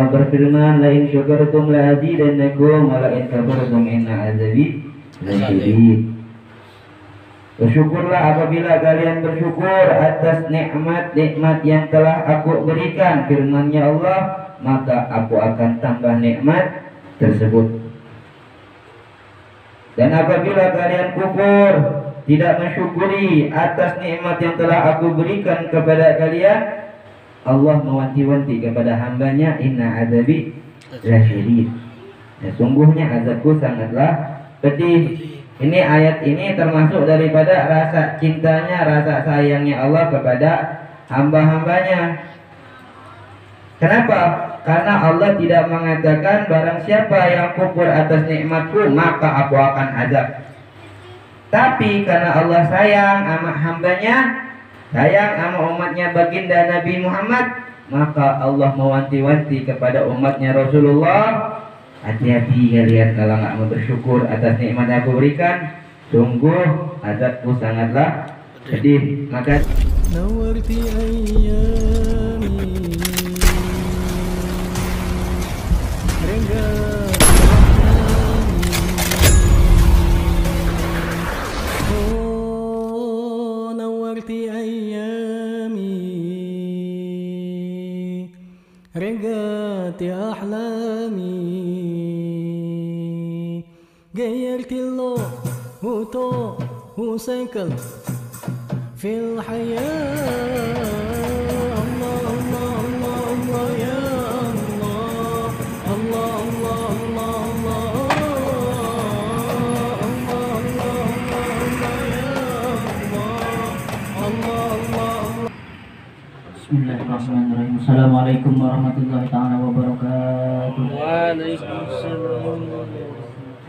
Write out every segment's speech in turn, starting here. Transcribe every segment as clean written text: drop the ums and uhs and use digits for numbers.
berfirman, la in syakartum la azidannakum wa la in kafartum inna azabi lasyadid. Bersyukurlah apabila kalian bersyukur atas nikmat-nikmat yang telah aku berikan, firman-Nya Allah, maka aku akan tambah nikmat tersebut. Dan apabila kalian kufur, tidak mensyukuri atas nikmat yang telah aku berikan kepada kalian, Allah mewanti-wanti kepada hambanya, inna azabi lasyadid. Sungguhnya azabku sangatlah pedih. Ini ayat ini termasuk daripada rasa cintanya, rasa sayangnya Allah kepada hamba-hambanya. Kenapa? Karena Allah tidak mengatakan barang siapa yang kufur atas nikmatku maka aku akan azab. Tapi karena Allah sayang sama hambanya, sayang sama umatnya baginda Nabi Muhammad, maka Allah mewanti-wanti kepada umatnya Rasulullah, hati-hati kalian kalau nggak mau bersyukur atas nikmat yang aku berikan, sungguh azabku sangatlah pedih. Maka رجعت أحلامي غيرت اللون وطوق وسكن في الحياة الله الله الله الله يا الله الله الله الله Bismillahirrahmanirrahim. Assalamualaikum warahmatullahi ta'ala wabarakatuh. Waalaikumsalam.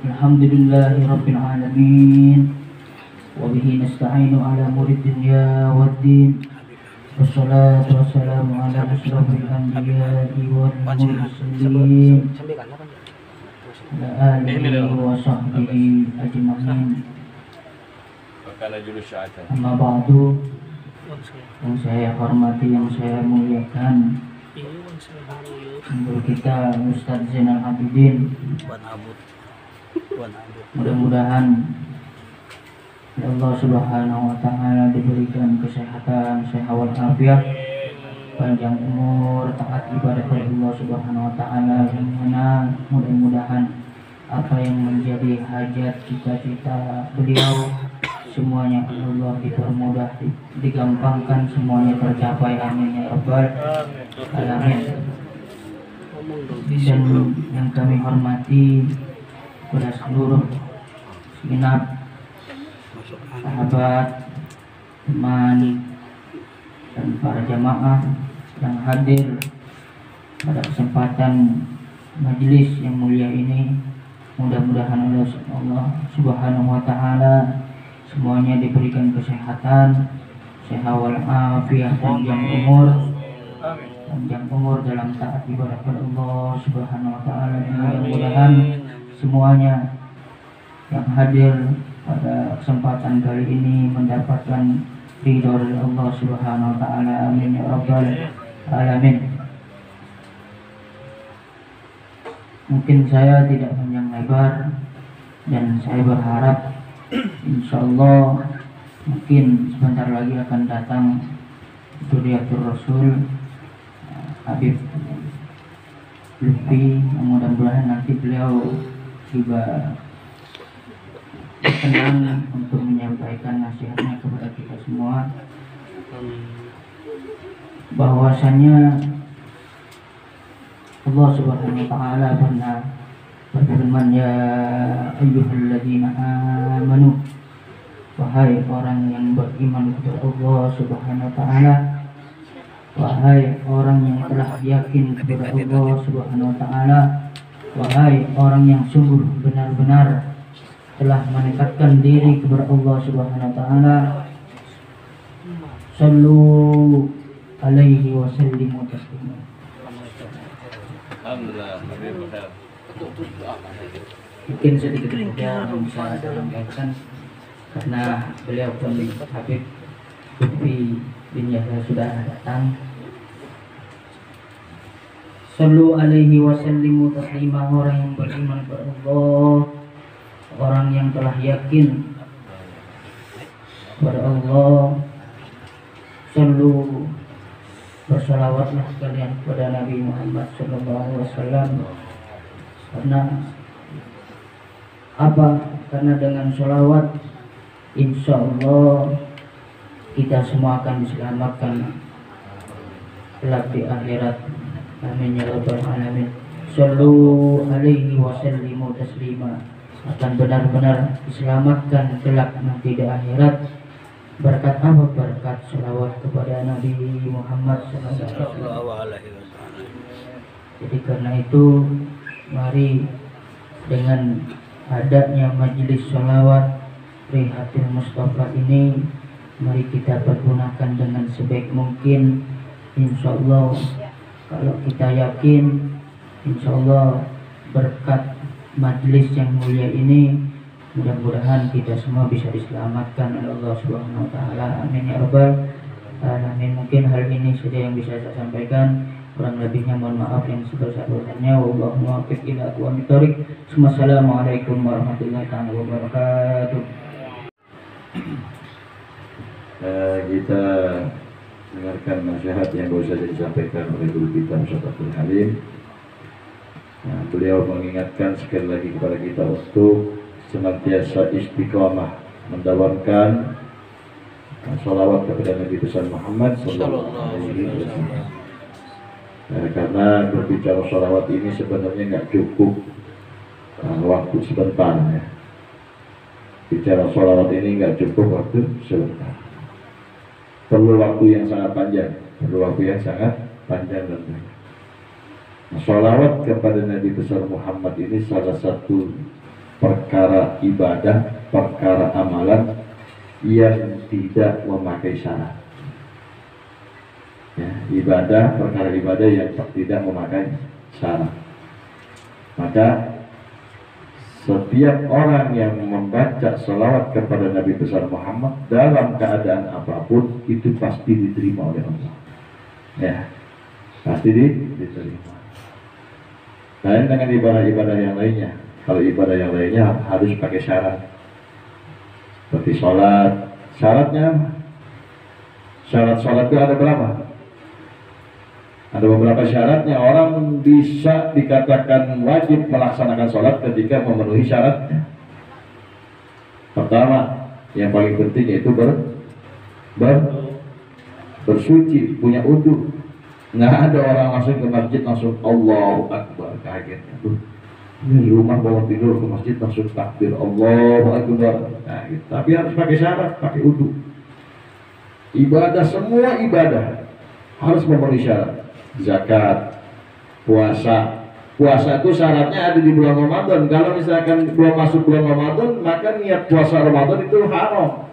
Alhamdulillahi rabbil alamin. Wabihi nasta'inu ala murid dunya waddin. Wassalatu wassalamu ala ashrafil anbiya'i wal mursalin, ala alihi wa sahbihi ajma'in. Amma ba'du. Yang saya hormati, yang saya muliakan guru kita Ustaz Zainal Abidin. Mudah-mudahan Allah Subhanahu wa ta'ala diberikan kesehatan, sehat wal afiat, panjang umur, taat ibadah kepada Allah Subhanahu wa ta'ala, yang mana mudah-mudahan apa yang menjadi hajat cita-cita beliau semuanya Allah dipermudah, digampangkan, semuanya tercapai, amin ya rabbal alamin. Dan yang kami hormati kepada seluruh segenap sahabat, teman, dan para jamaah yang hadir pada kesempatan majelis yang mulia ini, mudah-mudahan Allah Subhanahu wa ta'ala semuanya diberikan kesehatan, sehat wal afiat, panjang umur dalam taat ibadah kepada Allah Subhanahu wa ta'ala. Mudah-mudahan semuanya yang hadir pada kesempatan kali ini mendapatkan ridho dari Allah Subhanahu wa ta'ala, amin ya rabbal alamin. Mungkin saya tidak panjang lebar, dan saya berharap insyaallah mungkin sebentar lagi akan datang Dzurriyyatur Rasul Habib Lutfi, mudah-mudahan nanti beliau juga senang untuk menyampaikan nasihatnya kepada kita semua, bahwasannya Allah Subhanahu wa ta'ala pernah berfirman, ya ayyuhalladzina amanu, wahai orang yang beriman kepada Allah Subhanahu wa ta'ala, wahai orang yang telah yakin kepada Allah Subhanahu wa ta'ala, wahai orang yang sungguh benar-benar telah menekatkan diri kepada Allah Subhanahu wa ta'ala, sallu alaihi wa sallimu taslima. Alhamdulillah. Mungkin sedikit saja yang bisa saya sampaikan, karena beliau pun Habib Lutfi bin Yahya sudah datang. Sallu alaihi wasallimu taslima. Orang yang beriman kepada Allah, orang yang telah yakin kepada Allah, sallu, bersalawatlah kalian kepada Nabi Muhammad SAW. Karena apa? Karena dengan salawat insya Allah kita semua akan diselamatkan kelak di akhirat. Amin ya rabbal alamin. Sallu alaihi wasallimu taslima. Akan benar-benar diselamatkan kelak nanti di akhirat. Berkat apa? Berkat salawat kepada Nabi Muhammad SAW. Jadi karena itu mari dengan adanya majelis salawat Rihatil Mustafa ini, mari kita pergunakan dengan sebaik mungkin. Insya Allah kalau kita yakin, insya Allah berkat majelis yang mulia ini, mudah-mudahan kita semua bisa diselamatkan oleh Allah Subhanahu wa taala. Amin ya rabbal alamin. Mungkin hal ini saja yang bisa saya sampaikan. Kurang lebihnya mohon maaf yang sebesar-besarnya. Wallahu muwaffiq ila aqwamit thoriq. Wassalamualaikum warahmatullahi wabarakatuh. Kita dengarkan nasihat yang baru saja disampaikan oleh guru kita Ustaz Abdul Halim. Beliau mengingatkan sekali lagi kepada kita untuk senantiasa istiqamah mendawamkan salawat kepada Nabi besar Muhammad sallallahu alaihi wasallam. Karena berbicara salawat ini sebenarnya nggak cukup waktu sebentar ya. Bicara salawat ini nggak cukup waktu sebentar. Perlu waktu yang sangat panjang, dan banyak. Salawat kepada Nabi besar Muhammad ini salah satu perkara ibadah, perkara amalan yang tidak memakai syarat. Ya, ibadah, perkara ibadah yang tidak memakai syarat. Maka setiap orang yang membaca salawat kepada Nabi besar Muhammad dalam keadaan apapun itu pasti diterima oleh Allah. Ya, pasti diterima. Lain dengan ibadah-ibadah yang lainnya. Kalau ibadah yang lainnya harus pakai syarat. Seperti sholat, syaratnya syarat sholat itu ada berapa? Ada beberapa syaratnya. Orang bisa dikatakan wajib melaksanakan sholat ketika memenuhi syaratnya. Pertama, yang paling penting yaitu bersuci, punya udhu. Nggak ada orang masuk ke masjid langsung Allahu Akbar, kaget. Ini di rumah bangun tidur ke masjid langsung takbir Allahu Akbar. Nah, gitu. Tapi harus pakai syarat, pakai udhu. Ibadah, semua ibadah harus memenuhi syarat. Zakat, puasa itu syaratnya ada di bulan Ramadan. Kalau misalkan belum masuk bulan Ramadan, maka niat puasa Ramadan itu haram.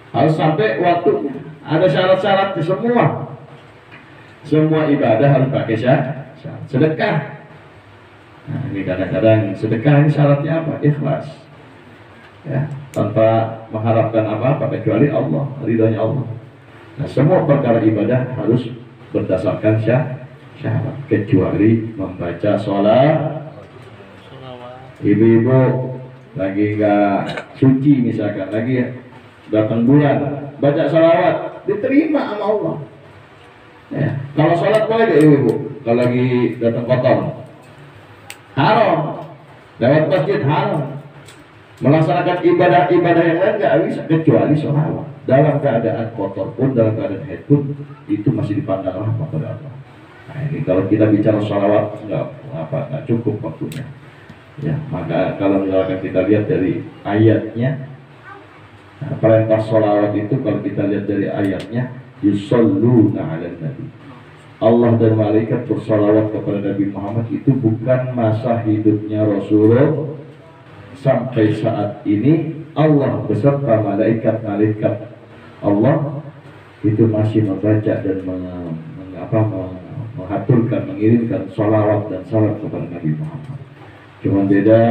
Harus sampai waktu. Ada syarat-syaratnya semua ibadah harus pakai syarat. Sedekah, nah ini kadang-kadang sedekah ini syaratnya apa? Ikhlas, ya, tanpa mengharapkan apa-apa kecuali Allah, ridhonya Allah. Nah, semua perkara ibadah harus berdasarkan syarat, kecuali membaca sholat. Ibu-ibu lagi nggak suci misalkan, lagi datang bulan, baca sholawat diterima sama Allah. Ya. Kalau sholat boleh gak ibu-ibu? Kalau lagi datang kotor haram, lewat masjid haram. Melaksanakan ibadah-ibadah yang lain nggak bisa kecuali sholawat. Dalam keadaan kotor pun, dalam keadaan haid pun, itu masih dipandang rahmat oleh Allah. Nah, ini kalau kita bicara sholawat nggak cukup waktunya. Ya, maka kalau misalkan kita lihat dari ayatnya, nah, perintah sholawat itu kalau kita lihat dari ayatnya, yusalluna ala nabi. Allah dan malaikat bersalawat kepada Nabi Muhammad itu bukan masa hidupnya Rasulullah. Sampai saat ini Allah beserta malaikat-malaikat Allah itu masih membaca dan mengaturkan, mengirimkan salawat dan salam kepada Nabi Muhammad. Cuma beda,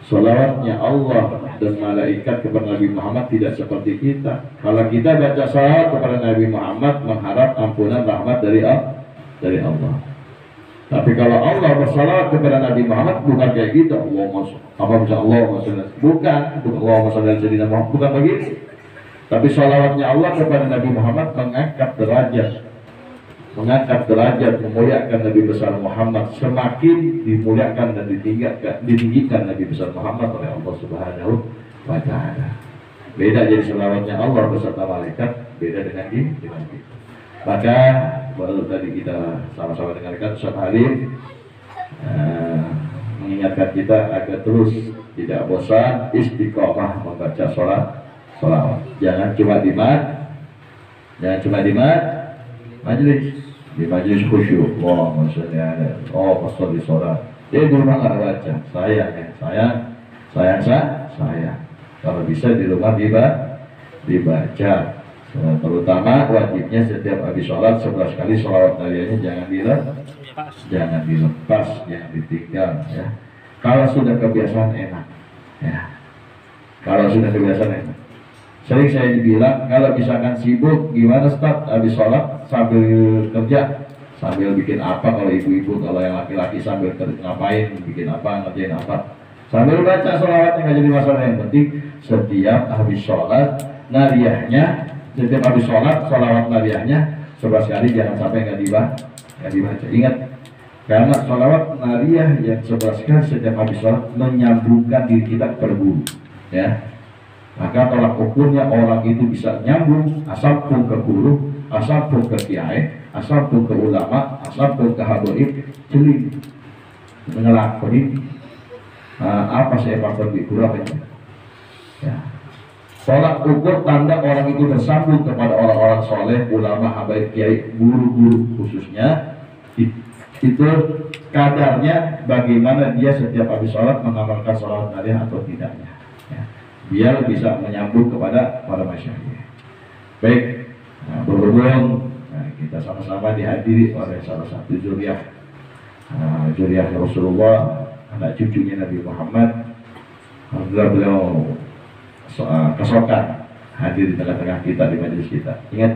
salawatnya Allah dan malaikat kepada Nabi Muhammad tidak seperti kita. Kalau kita baca salawat kepada Nabi Muhammad mengharap ampunan rahmat dari Allah. Tapi kalau Allah bersalawat kepada Nabi Muhammad bukan kayak gitu. Allahumma sholli bukan Allahumma sholli ala sayyidina Muhammad, bukan begitu. Tapi salawatnya Allah kepada Nabi Muhammad mengangkat derajat, memuliakan Nabi besar Muhammad, semakin dimuliakan dan ditinggikan Nabi besar Muhammad oleh Allah Subhanahu wa Ta'ala. Beda jadi salawatnya Allah beserta malaikat, beda dengan kita. Maka baru tadi kita sama-sama dengarkan Ustaz Halim mengingatkan kita agar terus tidak bosan istiqomah membaca sholawat. Jangan cuma di majelis, di majelis khusyuk. Allahumma sholli sholat. Dia di rumah nggak baca, sayang. Kalau bisa di rumah dibaca. Terutama wajibnya setiap habis sholat 11 kali sholawat nariyahnya jangan dilepas, jangan ditinggal ya. Kalau sudah kebiasaan enak ya. Sering saya dibilang kalau misalkan sibuk gimana Ustaz habis sholat sambil kerja, sambil bikin apa, kalau ibu-ibu, kalau yang laki-laki sambil ngapain, bikin apa, ngerjain apa, sambil baca sholawatnya nggak jadi masalah. Yang penting setiap habis sholat nariyahnya, setiap habis sholat, sholawat nariyahnya 11 kali, jangan sampai nggak dibaca. Ingat, karena sholawat nariyah yang 11 kali setiap habis sholat menyambungkan diri kita ke guru ya. Maka tolak ukurnya orang itu bisa nyambung asal pun ke guru, asal pun ke kiai, asal pun ke ulama, asal pun ke habaib, celing ngelakuin apa saya pakar di kurang ya. Tolak ukur tanda orang itu bersambung kepada orang-orang soleh, ulama, habaib, kiai, guru-guru khususnya, itu kadarnya bagaimana dia setiap habis sholat mengamalkan sholat nariyah atau tidaknya ya. Biar bisa menyambung kepada para masyarakat. Baik, berhubung kita sama-sama dihadiri oleh salah satu zuriyah Rasulullah, anak cucunya Nabi Muhammad. Alhamdulillah beliau kesokan hadir di tengah-tengah kita, di majelis kita. Ingat,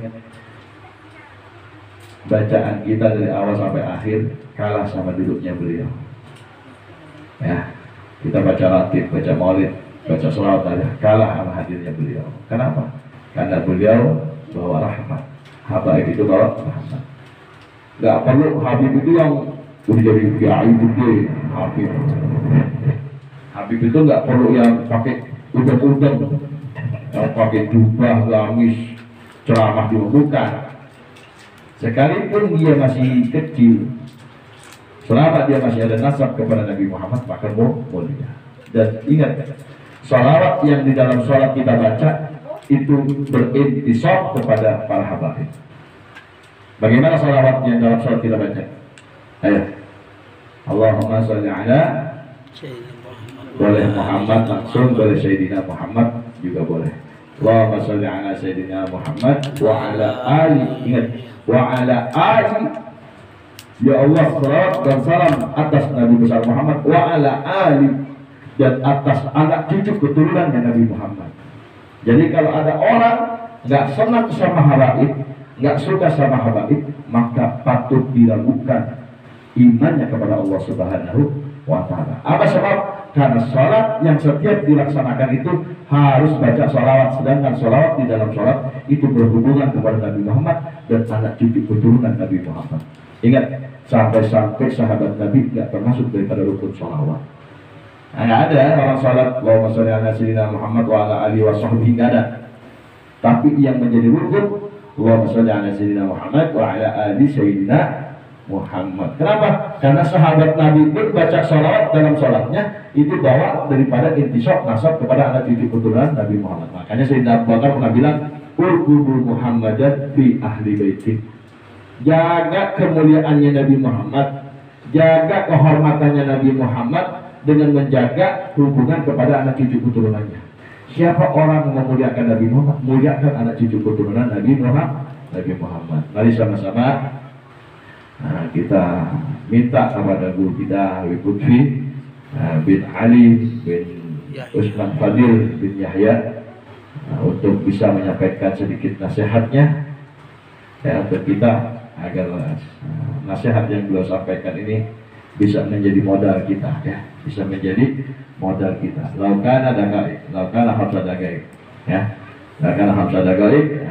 bacaan kita dari awal sampai akhir kalah sama duduknya beliau ya. Kita baca ratib, baca maulid, baca sholawat aja kalah sama hadirnya beliau. Kenapa? Karena beliau bawa rahmat. Habaib itu bawa rahmat. Gak perlu Habib itu yang udah jadi kiai gede. Habib itu gak perlu yang pakai udang-udang, yang pakai jubah, gamis, ceramah di bukan. Sekalipun dia masih kecil, selama dia masih ada nasab kepada Nabi Muhammad, maka mulia. Dan ingat, sholawat yang di dalam sholat kita baca itu berintisab kepada para habaib. Bagaimana sholawat yang dalam sholat kita baca? Ayo, Allahumma sholli ala, boleh Muhammad langsung, boleh Sayyidina Muhammad juga boleh. Allahumma sholli ala Sayyidina Muhammad wa ala ali. Ingat, wa ala ali. Ya Allah, salawat dan salam atas Nabi besar Muhammad wa ala ali, dan atas anak cucu keturunannya Nabi Muhammad. Jadi kalau ada orang nggak senang sama habaib, nggak suka sama habaib, maka patut diragukan imannya kepada Allah Subhanahu wa Ta'ala. Apa sebab? Karena sholat yang setiap dilaksanakan itu harus baca sholawat, sedangkan sholawat di dalam sholat itu berhubungan kepada Nabi Muhammad dan anak cucu keturunan Nabi Muhammad. Ingat, sampai-sampai sahabat Nabi nggak termasuk daripada rukun sholawat. Nggak ada orang sholat Allahumma sholli ala sayyidina Muhammad wa ala alihi wa sahbihi, nggak ada. Tapi yang menjadi rukun Allahumma sholli ala sayyidina Muhammad wa ala alihi sayyidina Muhammad. Kenapa? Karena sahabat Nabi pun baca sholawat dalam sholatnya itu bawa daripada intisab nasab kepada anak cucu keturunan Nabi Muhammad. Makanya Sayyidina Abu Bakar pernah bilang, urqubul Muhammadan fi ahli baiti. Jaga kemuliaannya Nabi Muhammad, jaga kehormatannya Nabi Muhammad dengan menjaga hubungan kepada anak cucu keturunannya. Siapa orang yang memuliakan Nabi Muhammad, muliakan anak cucu keturunan Nabi Muhammad. Mari sama-sama kita minta kepada guru kita Habib Lutfi bin Ali bin Usman Fadil bin Yahya untuk bisa menyampaikan sedikit nasihatnya untuk kita agar nasihat yang beliau sampaikan ini bisa menjadi modal kita, ya, bisa menjadi modal kita. Laukana dagai, laukana hamsa dagai, ya, laukana hamsa dagai,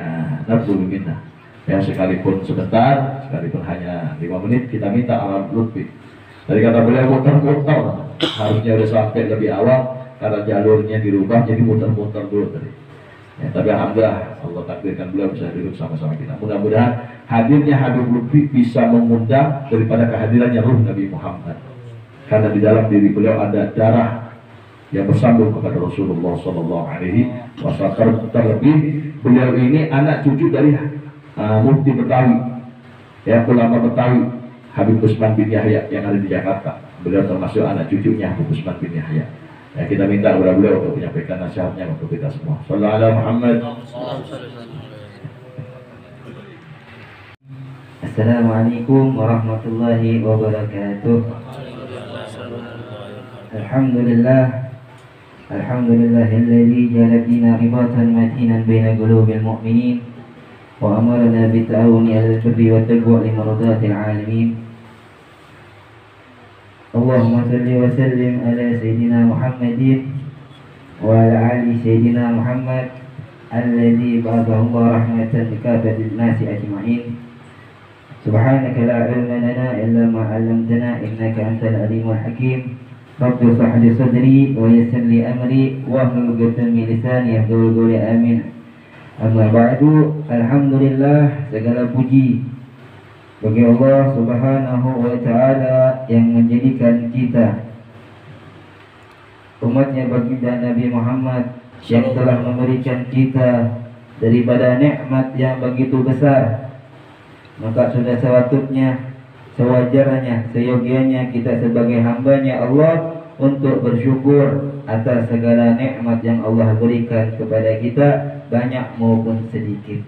nafsul minna. Ya, sekalipun sebentar, sekalipun hanya 5 menit, kita minta alam lutfi. Tadi kata beliau muter-muter, harusnya udah sampai lebih awal karena jalurnya dirubah jadi muter-muter dulu tadi. Ya, tapi alhamdulillah Allah takdirkan beliau bisa duduk sama-sama kita. Mudah-mudahan hadirnya Habib Lutfi bisa mengundang daripada kehadirannya ruh Nabi Muhammad. Karena di dalam diri beliau ada darah yang bersambung kepada Rasulullah Sallallahu Alaihi Wasallam. Terlebih beliau ini anak cucu dari Mufti Betawi, ya, ulama Betawi Habib Usman bin Yahya yang ada di Jakarta. Beliau termasuk anak cucunya Habib Usman bin Yahya. Ya, kita minta kepada beliau untuk menyampaikan nasihatnya untuk kita semua. Sallallahu alaihi Muhammad. Assalamualaikum warahmatullahi wabarakatuh. Alhamdulillah, alhamdulillahilladzi ja'ala dina ribatan matinan baina qulubil mu'minin wa amarna bita'awuni 'alal birri wat taqwa li maradatil 'alamin. Allahumma salli wa sallim ala sayyidina Muhammadin wa ala ali sayyidina Muhammad alladzi ba'athahu Allah rahmatan likafatil nasi ajma'in. Subhanaka la ilma lana illa ma 'allamtana innaka antal alimul hakim. Rabbi shrah li sadri wa yassir li amri wahlul 'uqdatam min lisani yafqahu qawli. Amin. Amma ba'du, alhamdulillah, segala puji bagi Allah Subhanahu wa Ta'ala yang menjadikan kita umatnya baginda Nabi Muhammad, yang telah memberikan kita daripada nikmat yang begitu besar. Maka sudah sepatutnya, sewajarnya, seyogianya kita sebagai hambanya Allah untuk bersyukur atas segala nikmat yang Allah berikan kepada kita, banyak maupun sedikit.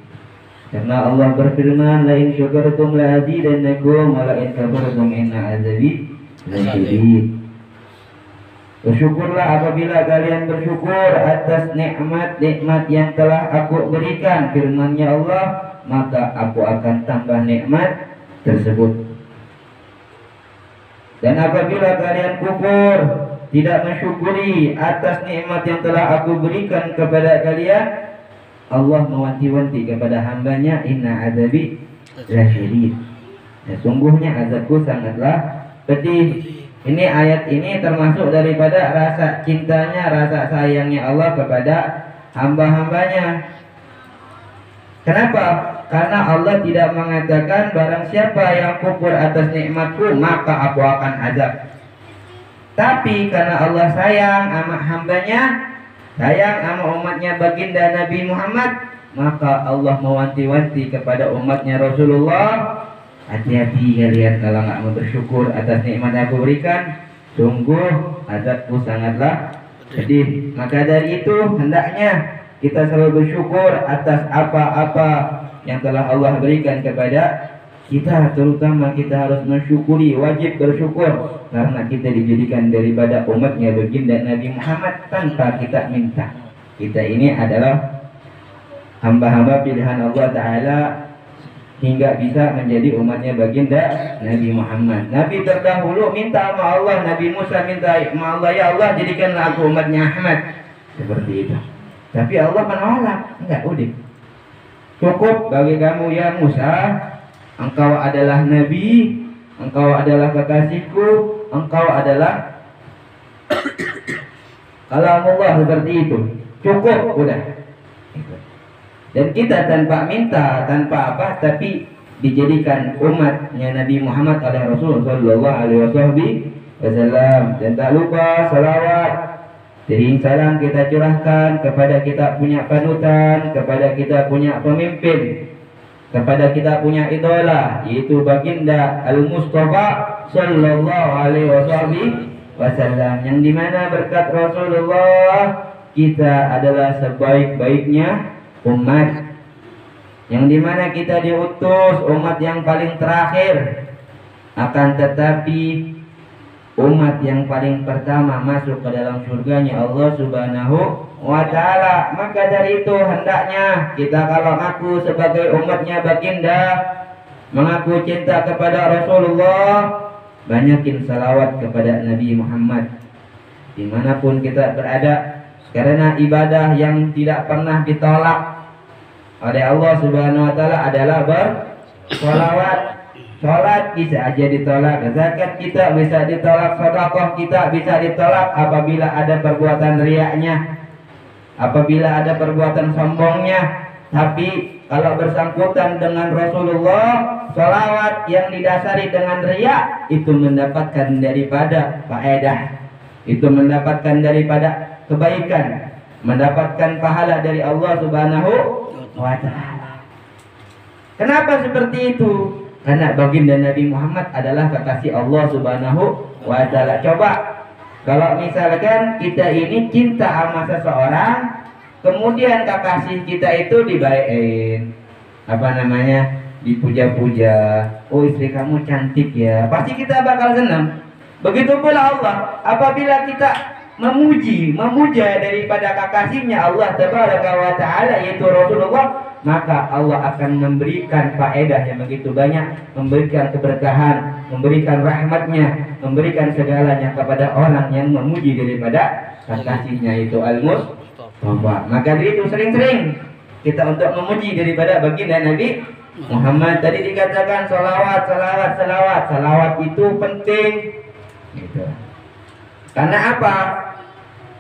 Karena Allah berfirman, la in syakartum la azidannakum wa la in kafartum inna azabi lasyadid. Bersyukurlah apabila kalian bersyukur atas nikmat-nikmat yang telah aku berikan, firman-Nya Allah, maka aku akan tambah nikmat tersebut. Dan apabila kalian kufur, tidak mensyukuri atas nikmat yang telah aku berikan kepada kalian, Allah mewanti-wanti kepada hambanya, inna azabi lasyadid. Sungguhnya azabku sangatlah pedih. Ini ayat ini termasuk daripada rasa cintanya, rasa sayangnya Allah kepada hamba-hambanya. Kenapa? Karena Allah tidak mengatakan barang siapa yang kufur atas nikmatku maka aku akan azab. Tapi karena Allah sayang sama hambanya, sayang sama umatnya baginda Nabi Muhammad, maka Allah mewanti-wanti kepada umatnya Rasulullah, hati-hati kalian kalau nggak mau bersyukur atas nikmat yang aku berikan, sungguh azabku sangatlah pedih. Maka dari itu hendaknya kita selalu bersyukur atas apa-apa yang telah Allah berikan kepada kita. Terutama kita harus mensyukuri, wajib bersyukur karena kita dijadikan daripada umatnya baginda Nabi Muhammad tanpa kita minta. Kita ini adalah hamba-hamba pilihan Allah Ta'ala hingga bisa menjadi umatnya baginda Nabi Muhammad. Nabi terdahulu minta sama Allah, Nabi Musa minta sama Allah, ya Allah jadikanlah aku umatnya Ahmad, seperti itu. Tapi Allah menolak, enggak, udah cukup bagi kamu ya Musa, engkau adalah Nabi, engkau adalah kekasihku, engkau adalah kalamullah, seperti itu, cukup, udah. Dan kita tanpa minta, tanpa apa, tapi dijadikan umatnya Nabi Muhammad oleh Rasulullah SAW. Dan tak lupa salawat, sering salam kita curahkan kepada kita punya panutan, kepada kita punya pemimpin, kepada kita punya idola, yaitu baginda Al-Mustafa Sallallahu Alaihi Wasallam, yang dimana berkat Rasulullah kita adalah sebaik-baiknya umat, yang dimana kita diutus umat yang paling terakhir. Akan tetapi umat yang paling pertama masuk ke dalam surganya Allah Subhanahu wa Ta'ala. Maka dari itu hendaknya kita kalau ngaku sebagai umatnya baginda, mengaku cinta kepada Rasulullah, banyakin salawat kepada Nabi Muhammad dimanapun kita berada, karena ibadah yang tidak pernah ditolak oleh Allah Subhanahu wa Ta'ala adalah bersolawat. Sholat bisa aja ditolak, zakat kita bisa ditolak, sedekah kita bisa ditolak apabila ada perbuatan riaknya, apabila ada perbuatan sombongnya. Tapi kalau bersangkutan dengan Rasulullah, sholawat yang didasari dengan riak itu mendapatkan daripada faedah, itu mendapatkan daripada kebaikan, mendapatkan pahala dari Allah Subhanahu wa Ta'ala. Kenapa seperti itu? Karena baginda Nabi Muhammad adalah kekasih Allah Subhanahu wa Ta'ala. Coba kalau misalkan kita ini cinta sama seseorang, kemudian kekasih kita itu dibaikin, dipuja-puja. Oh, istri kamu cantik ya, pasti kita bakal senang. Begitu pula Allah, apabila kita memuja daripada kekasihnya Allah Tabaraka wa Ta'ala, yaitu Rasulullah, maka Allah akan memberikan faedah yang begitu banyak, memberikan keberkahan, memberikan rahmatnya, memberikan segalanya kepada orang yang memuji daripada kekasihnya, itu Al-Mustafa. Maka dari itu sering-sering kita untuk memuji daripada baginda Nabi Muhammad. Tadi dikatakan salawat itu penting gitu. Karena apa?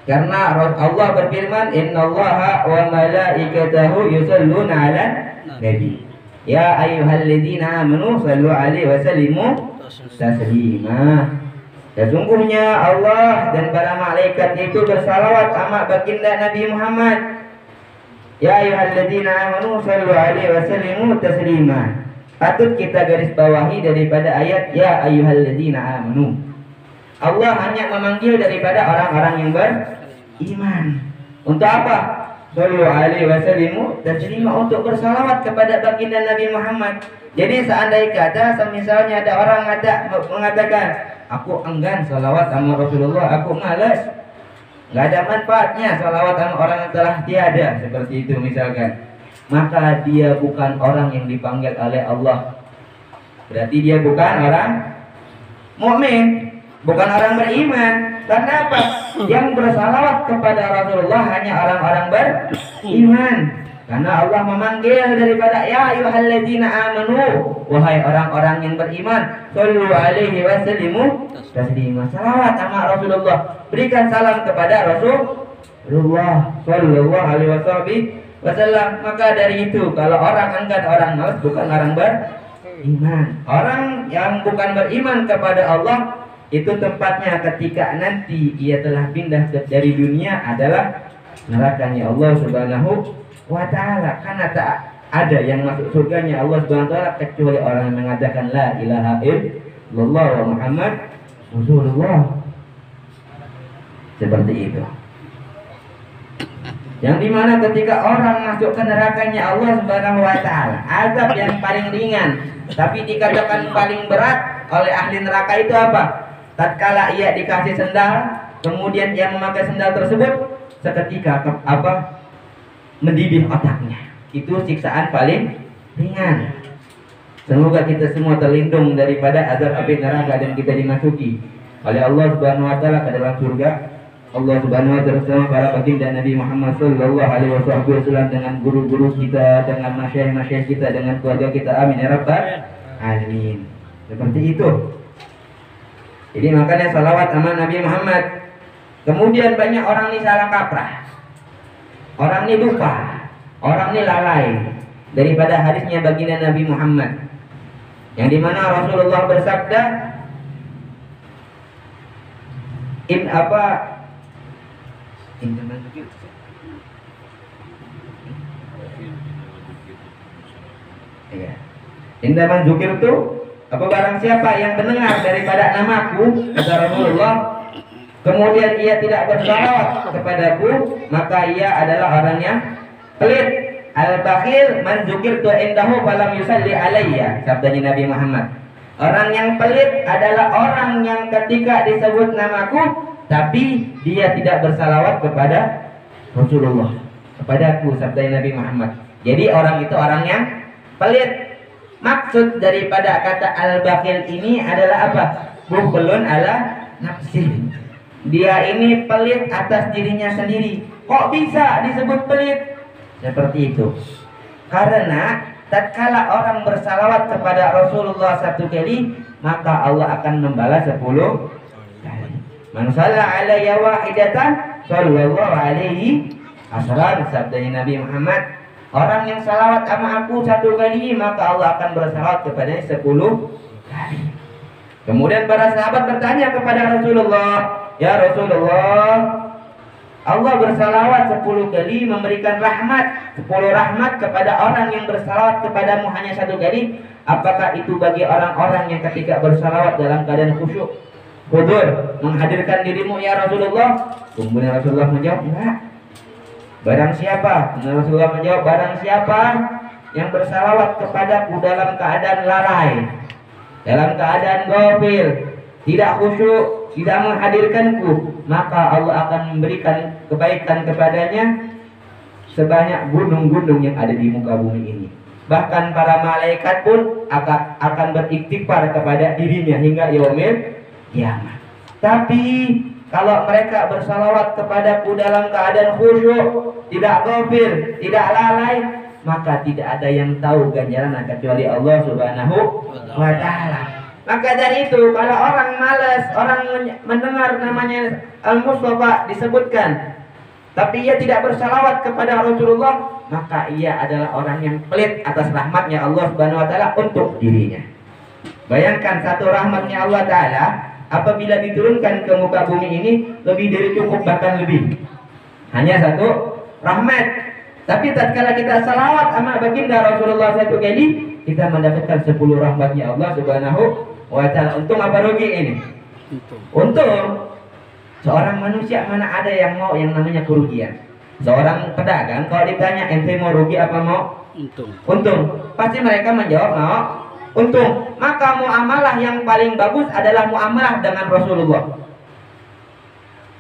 Karena Allah berfirman, innallaha wa malaikatahu yusalluna 'alan nabi. Ya ayyuhalladzina amanu shallu 'alaihi wa sallimu taslima. Sesungguhnya Allah dan para malaikat itu bersalawat sama baginda Nabi Muhammad. Ya ayyuhalladzina amanu shallu 'alaihi wa sallimu taslima. Patut kita garis bawahi daripada ayat ya ayyuhalladzina amanu. Allah hanya memanggil daripada orang-orang yang beriman. Untuk apa? Sallu alaihi wasallimu taslima, untuk bersalawat kepada baginda Nabi Muhammad. Jadi seandainya kata misalnya ada orang mengatakan, aku enggan salawat sama Rasulullah, aku malas, nggak ada manfaatnya salawat sama orang yang telah tiada, seperti itu misalkan, maka dia bukan orang yang dipanggil oleh Allah. Berarti dia bukan orang mukmin, bukan orang beriman. Karena apa? Yang bersalawat kepada Rasulullah hanya orang-orang beriman. Karena Allah memanggil daripada ya ayyuhalladzina amanu, wahai orang-orang yang beriman, sallu alaihi wasallimu taslima. Salawat sama Rasulullah, berikan salam kepada Rasulullah sallallahu alaihi wasallam. Maka dari itu kalau orang enggan, orang malas, bukan orang beriman. Orang yang bukan beriman kepada Allah, itu tempatnya ketika nanti ia telah pindah dari dunia adalah nerakanya Allah Subhanahu wa Ta'ala. Karena tak ada yang masuk surganya Allah Subhanahu wa Ta'ala kecuali orang yang mengatakan la ilaha illallah wa Muhammad Rasulullah. Seperti itu. Yang dimana ketika orang masuk ke nerakanya Allah Subhanahu wa Ta'ala, azab yang paling ringan tapi dikatakan paling berat oleh ahli neraka itu apa? Tatkala ia dikasih sendal, kemudian ia memakai sendal tersebut, seketika mendidih otaknya. Itu siksaan paling ringan. Semoga kita semua terlindung daripada azab api neraka dan kita dimasuki oleh Allah Subhanahu wa Ta'ala ke dalam surga Allah Subhanahu wa Ta'ala bersama para baginda Nabi Muhammad sallallahu alaihi wasallam, dengan guru-guru kita, dengan masyayikh kita, dengan keluarga kita. Amin ya rabbal alamin. Seperti itu. Jadi makanya salawat sama Nabi Muhammad. Kemudian banyak orang ini salah kaprah, orang ini lupa, orang ini lalai daripada hadisnya baginda Nabi Muhammad, yang dimana Rasulullah bersabda, Indaman zukir itu apa, barang siapa yang mendengar daripada namaku, kata Rasulullah, kemudian ia tidak bersalawat kepadaku, maka ia adalah orang yang pelit. Al-bakhil man zukirtu indahu falam yusalli alayya, sabdanya Nabi Muhammad. Orang yang pelit adalah orang yang ketika disebut namaku tapi dia tidak bersalawat kepada Rasulullah, kepadaku, sabda Nabi Muhammad. Jadi orang itu orang yang pelit. Maksud daripada kata al-bakhil ini adalah apa? Bukhlun ala nafsi. Dia ini pelit atas dirinya sendiri. Kok bisa disebut pelit? Seperti itu. Karena tatkala orang bersalawat kepada Rasulullah 1 kali, maka Allah akan membalas 10 kali. Man shalla alayya wahidatan sallallahu alaihi asran, sabdanya Nabi Muhammad. Orang yang salawat sama aku 1 kali, maka Allah akan bersalawat kepadanya 10 kali. Kemudian para sahabat bertanya kepada Rasulullah, ya Rasulullah, Allah bersalawat 10 kali, memberikan rahmat 10 rahmat kepada orang yang bersalawat kepadamu hanya 1 kali. Apakah itu bagi orang-orang yang ketika bersalawat dalam keadaan khusyuk, hudur, menghadirkan dirimu ya Rasulullah? Kemudian Rasulullah menjawab, enggak. Barang siapa? Rasulullah menjawab, barang siapa yang bersalawat kepadaku dalam keadaan lalai, dalam keadaan ghafil, tidak khusyuk, tidak menghadirkanku, maka Allah akan memberikan kebaikan kepadanya sebanyak gunung-gunung yang ada di muka bumi ini. Bahkan para malaikat pun akan beristighfar kepada dirinya hingga yaumil kiamat. Tapi kalau mereka bersalawat kepadaku dalam keadaan khusyuk, tidak ghafil, tidak lalai, maka tidak ada yang tahu ganjaran kecuali Allah Subhanahu wa ta'ala. Maka dari itu, kalau orang malas, orang mendengar namanya Al-Mustafa disebutkan, tapi ia tidak bersalawat kepada Rasulullah, maka ia adalah orang yang pelit atas rahmatnya Allah Subhanahu wa ta'ala untuk dirinya. Bayangkan satu rahmatnya Allah ta'ala apabila diturunkan ke muka bumi ini lebih dari cukup, bahkan lebih. Hanya satu rahmat. Tapi tatkala kita salawat sama baginda Rasulullah 1 kali, kita mendapatkan 10 rahmatnya Allah Subhanahu wa ta'ala. Untung apa rugi ini? Untung. Seorang manusia mana ada yang mau yang namanya kerugian? Seorang pedagang kalau ditanya ente mau rugi apa mau untung, pasti mereka menjawab mau untung. Maka muamalah yang paling bagus adalah muamalah dengan Rasulullah.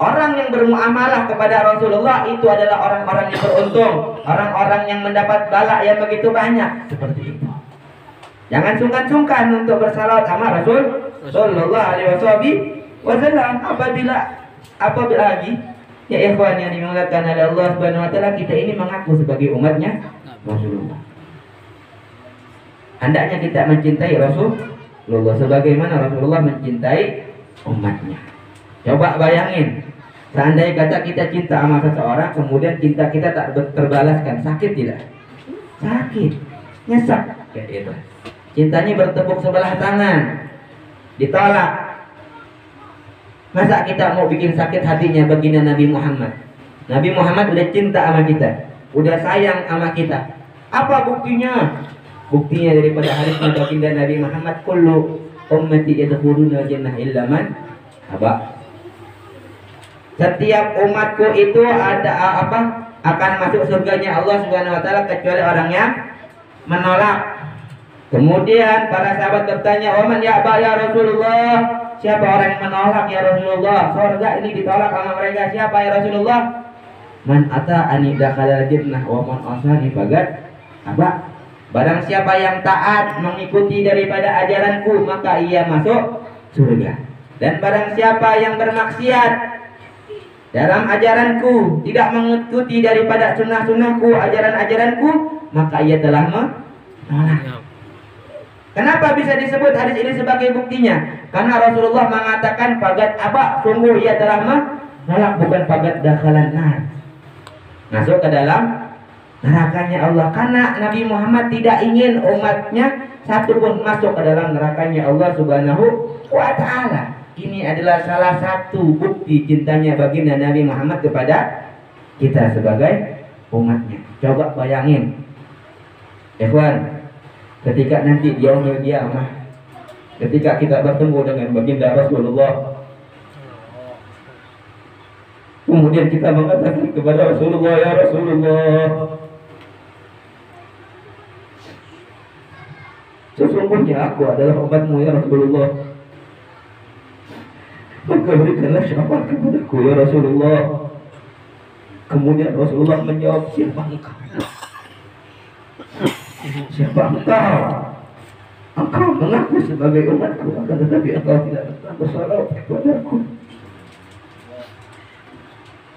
Orang yang bermuamalah kepada Rasulullah itu adalah orang-orang yang beruntung, orang-orang yang mendapat bala yang begitu banyak. Seperti itu. Jangan sungkan-sungkan untuk bersalawat sama Rasul sallallahu alaihi wasallam. Apabila lagi ya ikhwan yang dimuliakan oleh Allah Subhanahu wa taala, kita ini mengaku sebagai umatnya Rasulullah. Hendaknya kita mencintai Rasulullah sebagaimana Rasulullah mencintai umatnya. Coba bayangin, seandainya kata kita cinta sama seseorang, kemudian cinta kita tak terbalaskan, sakit tidak? Sakit, nyesek kayak itu. Cintanya bertepuk sebelah tangan, ditolak. Masa kita mau bikin sakit hatinya baginda Nabi Muhammad? Nabi Muhammad udah cinta sama kita, udah sayang sama kita. Apa buktinya? Buktinya daripada hadisnya baginda Nabi Muhammad, kullu ummati yadkhuluna jannah illa man aba. Setiap umatku itu ada apa? Akan masuk surganya Allah Subhanahu wa taala kecuali orang yang menolak. Kemudian para sahabat bertanya, "Waman ya'ba ya Rasulullah?" Siapa orang yang menolak ya Rasulullah? Surga ini ditolak sama mereka. Siapa ya Rasulullah? Man ata'ani dakhalal jannah wa man asani faqad aba. Barang siapa yang taat mengikuti daripada ajaranku, maka ia masuk surga. Dan barang siapa yang bermaksiat dalam ajaranku, tidak mengikuti daripada sunnah-sunnahku, ajaran-ajaranku, maka ia telah menolak. Kenapa bisa disebut hadis ini sebagai buktinya? Karena Rasulullah mengatakan fagat aba, sungguh ia telah menolak, bukan fagat dakhalan nar, masuk ke dalam nerakanya Allah. Karena Nabi Muhammad tidak ingin umatnya satu pun masuk ke dalam nerakanya Allah Subhanahu wa ta'ala. Ini adalah salah satu bukti cintanya baginda Nabi Muhammad kepada kita sebagai umatnya. Coba bayangin, ikhwan, ketika nanti di yaumil qiyamah, ketika kita bertemu dengan baginda Rasulullah, kemudian kita mengatakan kepada Rasulullah, ya Rasulullah, sesungguhnya aku adalah umatmu ya Rasulullah, maka berikanlah syafaat kepadaku ya Rasulullah. Kemudian Rasulullah menjawab, siapa engkau? Siapa engkau? Engkau mengaku sebagai umatku, akan tetapi engkau tidak pernah bersalawat kepadaku.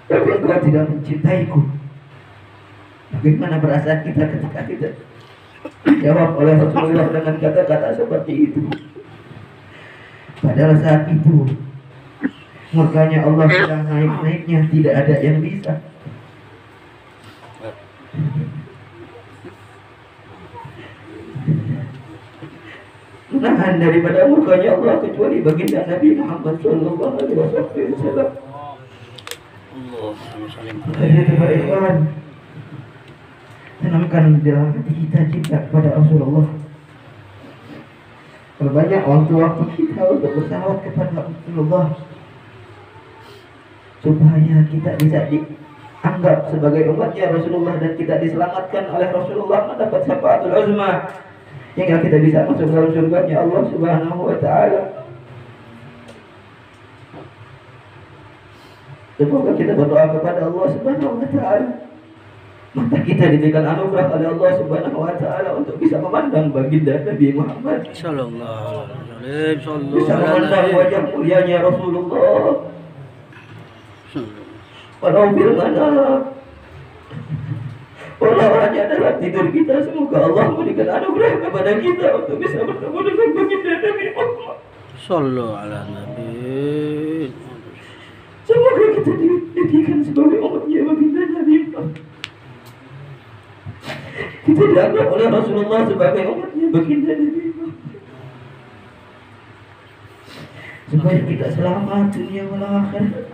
Tapi engkau tidak mencintaiku. Bagaimana perasaan kita ketika kita dijawab oleh Rasulullah dengan kata-kata seperti itu? Padahal saat itu murkanya Allah sedang naik-naiknya, tidak ada yang bisa menahan daripada murkanya Allah kecuali baginda Nabi Muhammad sallallahu alaihi wasallam. Tanamkan dalam hati kita cinta kepada Rasulullah. Perbanyak waktu-waktu kita untuk bersalawat kepada Rasulullah, supaya kita bisa dianggap sebagai umatnya Rasulullah dan kita diselamatkan oleh Rasulullah mendapat syafaatul uzma hingga kita bisa masuk dalam surganya Allah Subhanahu wa taala. Semoga kita berdoa kepada Allah Subhanahu wa taala, maka kita diberikan anugerah oleh Allah Subhanahu wa taala untuk bisa memandang baginda Nabi Muhammad sallallahu alaihi wasallam, bisa memandang wajah mulianya Rasulullah. Walau bil manam, walau hanya dalam tidur kita, semoga Allah memberikan anugerah kepada kita untuk bisa bertemu dengan baginda Nabi Muhammad sallallahu alaihi nabi. Semoga kita dijadikan sebagai umatnya baginda Nabi Muhammad. Kita dianggap oleh Rasulullah sebagai umatnya baginda Nabi Muhammad, supaya kita selamat dunia wal akhirat,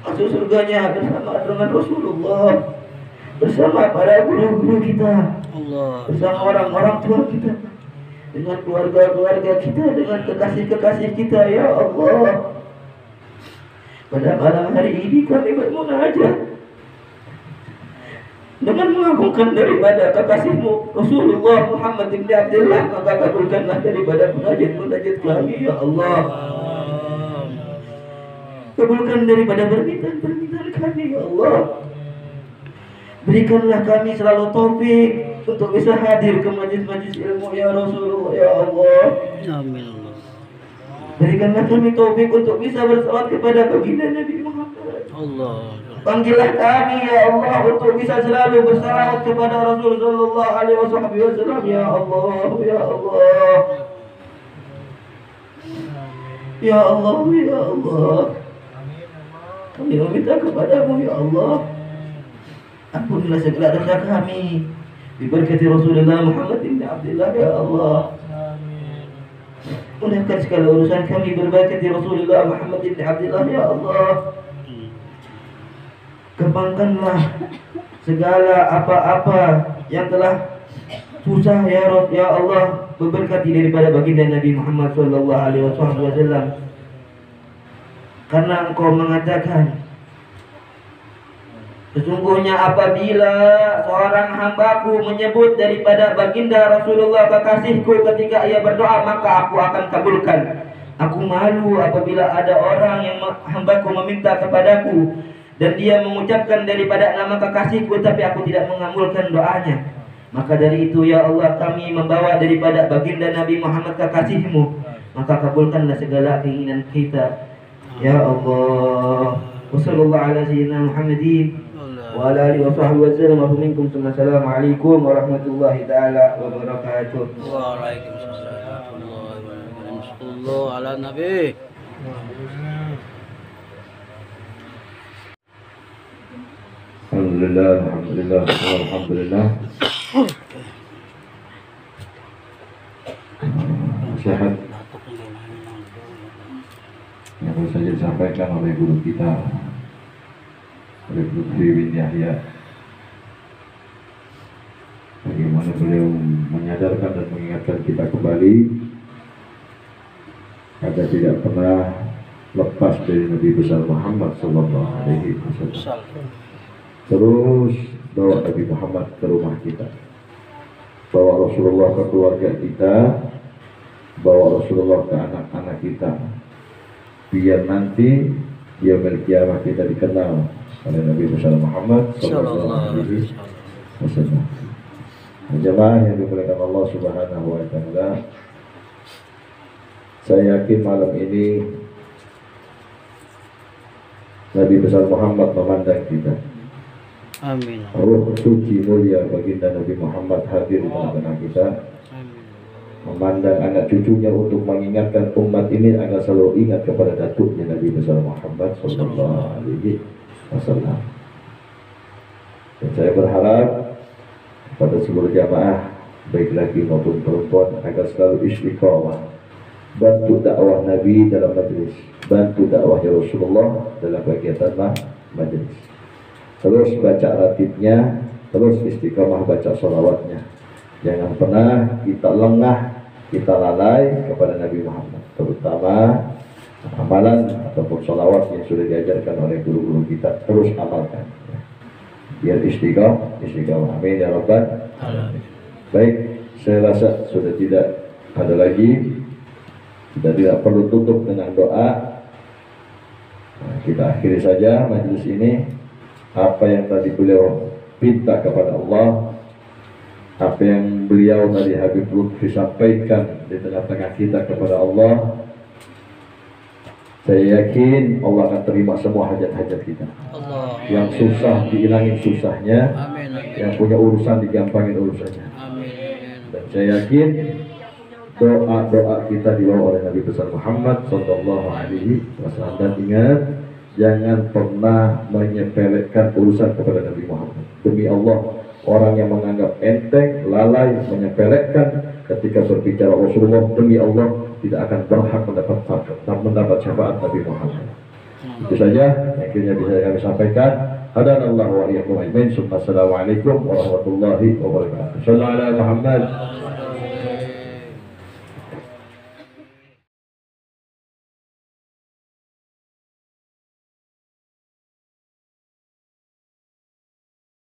masuk surganya bersama dengan Rasulullah, bersama para guru-guru kita, bersama orang-orang tua kita, dengan keluarga-keluarga kita, dengan kekasih-kekasih kita. Ya Allah, pada malam hari ini kami bermunajat dengan mengagungkan daripada kekasihmu Rasulullah Muhammad bin Abdullah, maka kabulkanlah daripada munajat-munajat kami. Ya Allah, kabulkan daripada permintaan-permintaan kami. Ya Allah, berikanlah kami selalu taufik untuk bisa hadir ke majlis-majlis ilmu ya Rasulullah. Ya Allah, Amin. berikanlah kami taufik untuk bisa bersalawat kepada baginda Nabi Muhammad. Allah. Panggillah kami ya Allah untuk bisa selalu bersalawat kepada Rasul sallallahu alaihi wasallam. Ya Allah, ya Allah, ya Allah, ya Allah, kami meminta kepadamu ya Allah, ampunilah segala dosa kami diberkati Rasulullah Muhammad bin Abdullah. Ya Allah, mudahkan segala urusan kami berberkati Rasulullah Muhammad bin Abdullah. Ya Allah, kembangkanlah segala apa-apa yang telah susah ya Rabb, ya Allah, berberkati daripada baginda Nabi Muhammad sallallahu alaihi wasallam. Karena Engkau mengatakan, sesungguhnya apabila seorang hambaku menyebut daripada baginda Rasulullah kekasihku ketika ia berdoa, maka aku akan kabulkan. Aku malu apabila ada orang yang hambaku meminta kepadaku dan dia mengucapkan daripada nama kekasihku, tapi aku tidak mengabulkan doanya. Maka dari itu ya Allah, kami membawa daripada baginda Nabi Muhammad kekasihmu, maka kabulkanlah segala keinginan kita. Ya Allah, wassallallahu ala sayyidina Muhammadin wa ala alihi wa sahbihi wasallam. Assalamualaikum warahmatullahi taala wabarakatuh. Waalaikumsalam warahmatullahi wabarakatuh. Sallallahu ala nabi. Alhamdulillah, alhamdulillah, alhamdulillah. Sehat yang baru saja disampaikan oleh guru kita, oleh Lutfi bin Yahya, bagaimana beliau menyadarkan dan mengingatkan kita kembali agar tidak pernah lepas dari Nabi besar Muhammad sallallahu alaihi wasallam. Terus bawa Nabi Muhammad ke rumah kita, bawa Rasulullah ke keluarga kita, bawa Rasulullah ke anak-anak kita, biar nanti yaumil qiyamah kita dikenal oleh Nabi besar Muhammad sallallahu alaihi wasallam. Jemaah yang dimuliakan Allah Subhanahu wa taala, saya yakin malam ini Nabi besar Muhammad memandang kita. Amin. Ruh suci mulia baginda Nabi Muhammad hadir di tengah-tengah kita, Amin. memandang anak cucunya untuk mengingatkan umat ini agar selalu ingat kepada datuknya Nabi besar Muhammad sallallahu alaihi wasallam. Dan saya berharap pada seluruh jamaah baik laki maupun perempuan agar selalu istiqamah, bantu dakwah Nabi dalam majlis, bantu dakwah Rasulullah dalam kegiatan majlis, terus baca ratibnya, terus istiqamah baca sholawatnya. Jangan pernah kita lengah, kita lalai kepada Nabi Muhammad, terutama amalan ataupun sholawat yang sudah diajarkan oleh guru-guru kita, terus amalkan biar istiqamah. Amin ya rabbal alamin. Baik, saya rasa sudah tidak ada lagi, sudah tidak perlu tutup dengan doa. Kita akhiri saja majelis ini. Apa yang tadi beliau minta kepada Allah, apa yang beliau tadi Habib Lutfi sampaikan di tengah-tengah kita kepada Allah, saya yakin Allah akan terima semua hajat-hajat kita. Allah. Yang susah dihilangin susahnya, Amin. yang punya urusan digampangin urusannya. Amin. Dan saya yakin doa-doa kita dibawa oleh Nabi besar Muhammad sallallahu alaihi wasallam. Dan ingat, jangan pernah menyepelekan urusan kepada Nabi Muhammad. Demi Allah, orang yang menganggap enteng, lalai, menyepelekan ketika berbicara Rasulullah, demi Allah tidak akan berhak mendapat syafaat Nabi Muhammad. Itu saja yang akhirnya bisa kami sampaikan. Hadanallahu wa iyyakum ajmain. Assalamualaikum warahmatullahi wabarakatuh. Sallallahu alaihi Muhammad.